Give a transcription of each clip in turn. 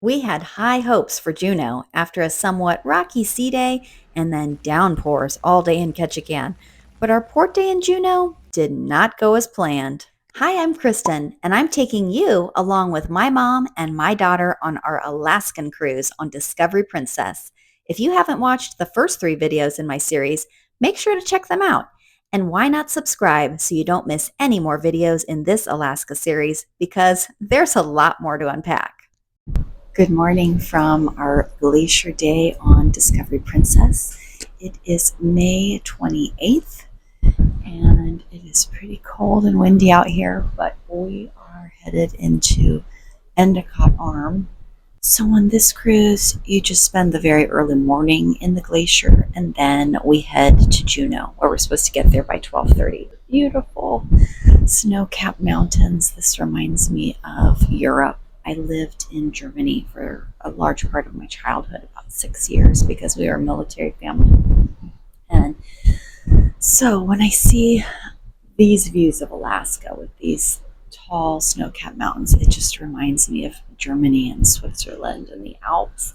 We had high hopes for Juneau after a somewhat rocky sea day and then downpours all day in Ketchikan. But our port day in Juneau did not go as planned. Hi, I'm Kristen, and I'm taking you along with my mom and my daughter on our Alaskan cruise on Discovery Princess. If you haven't watched the first 3 videos in my series, make sure to check them out. And why not subscribe so you don't miss any more videos in this Alaska series because there's a lot more to unpack. Good morning from our Glacier Day on Discovery Princess. It is May 28th and it is pretty cold and windy out here, but we are headed into Endicott Arm. So on this cruise, you just spend the very early morning in the glacier and then we head to Juneau, where we're supposed to get there by 12:30. Beautiful snow-capped mountains. This reminds me of Europe. I lived in Germany for a large part of my childhood, about 6 years, because we were a military family. And so when I see these views of Alaska with these tall snow-capped mountains, it just reminds me of Germany and Switzerland and the Alps.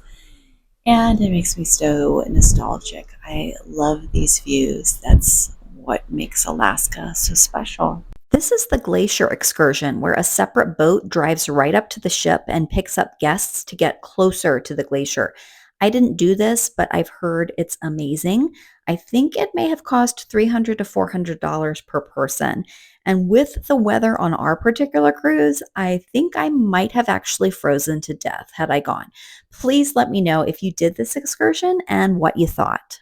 And it makes me so nostalgic. I love these views. That's what makes Alaska so special. This is the Glacier excursion, where a separate boat drives right up to the ship and picks up guests to get closer to the glacier. I didn't do this, but I've heard it's amazing. I think it may have cost $300 to $400 per person. And with the weather on our particular cruise, I think I might have actually frozen to death had I gone. Please let me know if you did this excursion and what you thought.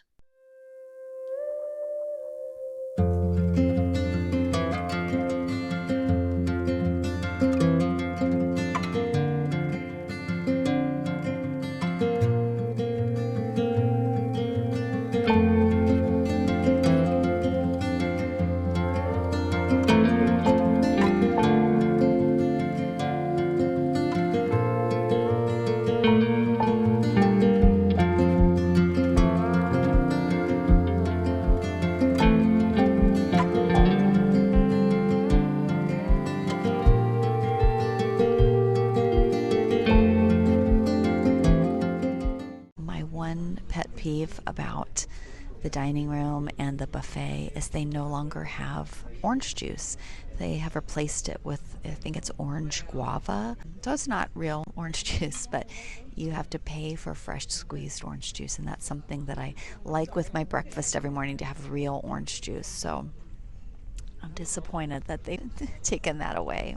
My one pet peeve about the dining room and the buffet is they no longer have orange juice. They have replaced it with, I think it's orange guava. So it's not real orange juice, but you have to pay for fresh squeezed orange juice. And that's something that I like with my breakfast every morning, to have real orange juice. So I'm disappointed that they've taken that away.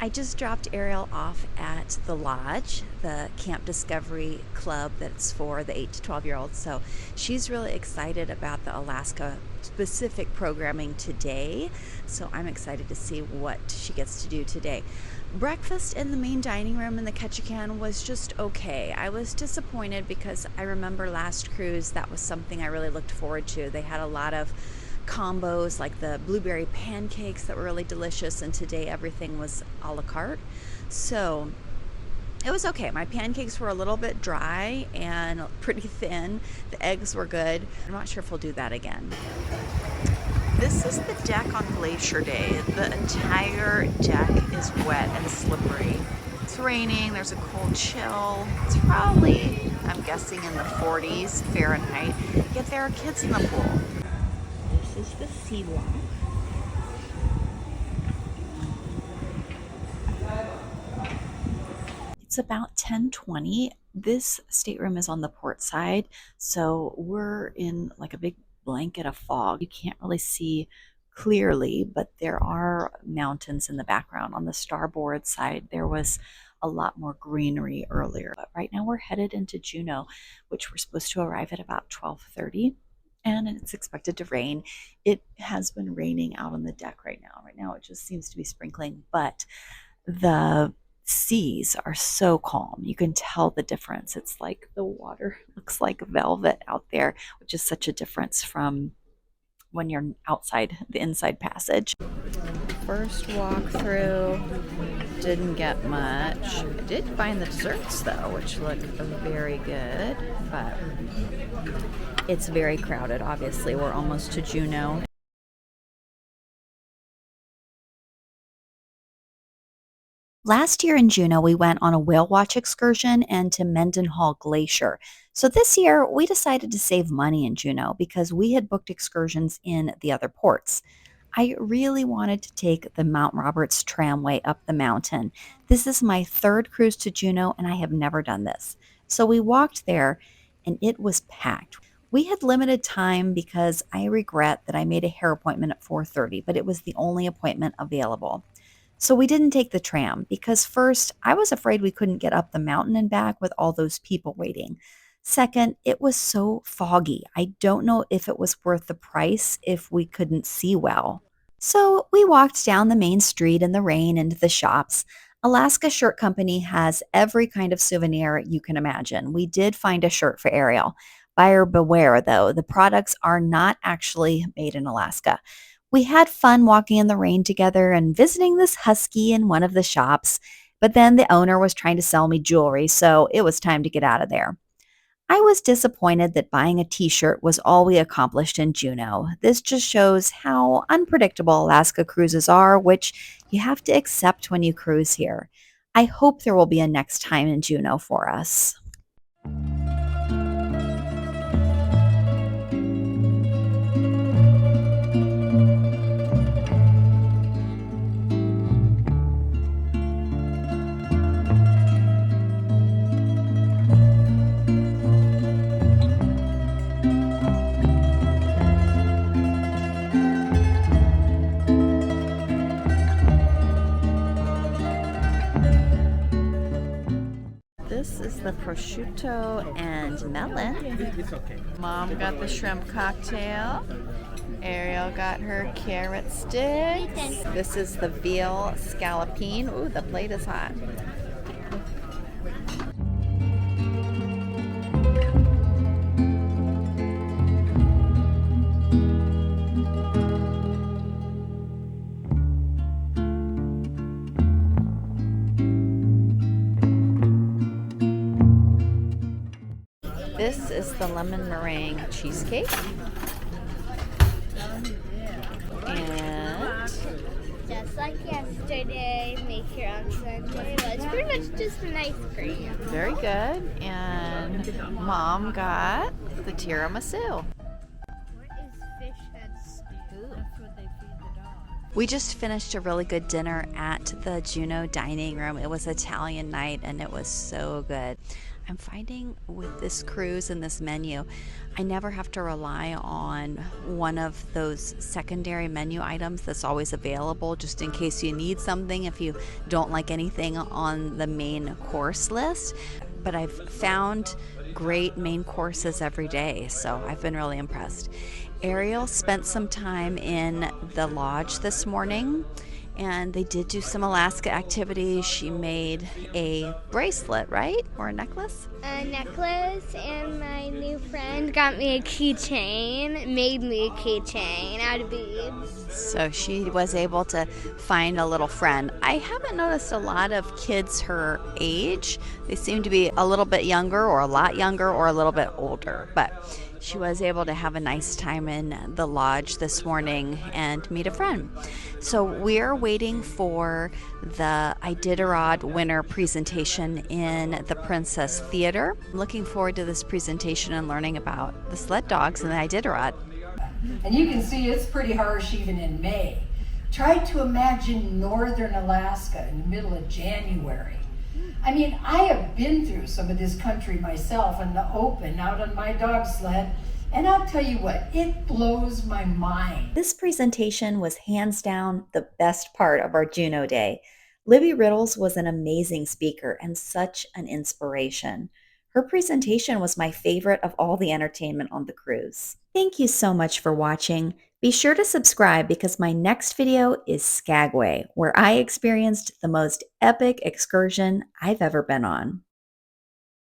I just dropped Ariel off at the lodge, the Camp Discovery Club that's for the 8 to 12-year-olds. So she's really excited about the Alaska specific programming today. So I'm excited to see what she gets to do today. Breakfast in the main dining room in the Ketchikan was just okay. I was disappointed because I remember last cruise that was something I really looked forward to. They had a lot of combos like the blueberry pancakes that were really delicious, and today everything was a la carte. So it was okay. My pancakes were a little bit dry and pretty thin. The eggs were good. I'm not sure if we'll do that again. This is the deck on Glacier Day. The entire deck is wet and slippery. It's raining, there's a cold chill. It's probably, I'm guessing, in the 40s Fahrenheit, yet there are kids in the pool. This is the seawalk. It's about 10:20. This stateroom is on the port side, so we're in like a big blanket of fog. You can't really see clearly, but there are mountains in the background. On the starboard side, there was a lot more greenery earlier. But right now we're headed into Juneau, which we're supposed to arrive at about 12:30. And it's expected to rain. It has been raining out on the deck right now. Right now it just seems to be sprinkling, but the seas are so calm. You can tell the difference. It's like the water looks like velvet out there, which is such a difference from when you're outside the inside passage. First walk through, didn't get much. I did find the desserts though, which look very good, but it's very crowded. Obviously, we're almost to Juneau. Last year in Juneau, we went on a whale watch excursion and to Mendenhall Glacier. So this year, we decided to save money in Juneau because we had booked excursions in the other ports. I really wanted to take the Mount Roberts Tramway up the mountain. This is my third cruise to Juneau, and I have never done this. So we walked there, and it was packed. We had limited time because I regret that I made a hair appointment at 4:30, but it was the only appointment available. So we didn't take the tram because first, I was afraid we couldn't get up the mountain and back with all those people waiting. Second, it was so foggy. I don't know if it was worth the price if we couldn't see well. So we walked down the main street in the rain into the shops. Alaska Shirt Company has every kind of souvenir you can imagine. We did find a shirt for Ariel. Buyer beware, though, the products are not actually made in Alaska. We had fun walking in the rain together and visiting this husky in one of the shops, but then the owner was trying to sell me jewelry, so it was time to get out of there. I was disappointed that buying a t shirt was all we accomplished in Juneau. This just shows how unpredictable Alaska cruises are, which you have to accept when you cruise here. I hope there will be a next time in Juneau for us. This is the prosciutto and melon. It's okay. Mom got the shrimp cocktail. Ariel got her carrot sticks. This is the veal scallopine. Ooh, the plate is hot. This is the lemon meringue cheesecake. And Just like yesterday, make your own Sunday. Well, it's pretty much just an ice cream. very good. And Mom got the tiramisu. What is fish head stew? That's what they feed the dog. We just finished a really good dinner at the Juneau dining room. It was Italian night and it was so good. I'm finding with this cruise and this menu, I never have to rely on one of those secondary menu items that's always available just in case you need something if you don't like anything on the main course list. But I've found great main courses every day, so I've been really impressed. Ariel spent some time in the lodge this morning and they did do some Alaska activities. She made a bracelet, right? Or a necklace? A necklace, and my new friend got me a keychain, made me a keychain out of beads. So she was able to find a little friend. I haven't noticed a lot of kids her age. They seem to be a little bit younger or a lot younger or a little bit older, but she was able to have a nice time in the lodge this morning and meet a friend. So we're waiting for the Iditarod winner presentation in the Princess Theater. I'm looking forward to this presentation and learning about the sled dogs and the Iditarod. And you can see it's pretty harsh even in May. Try to imagine northern Alaska in the middle of January. I mean, I have been through some of this country myself in the open out on my dog sled, and I'll tell you what, it blows my mind. This presentation was hands down the best part of our Juneau day. Libby Riddles was an amazing speaker and such an inspiration. Her presentation was my favorite of all the entertainment on the cruise. Thank you so much for watching. Be sure to subscribe because my next video is Skagway, where I experienced the most epic excursion I've ever been on.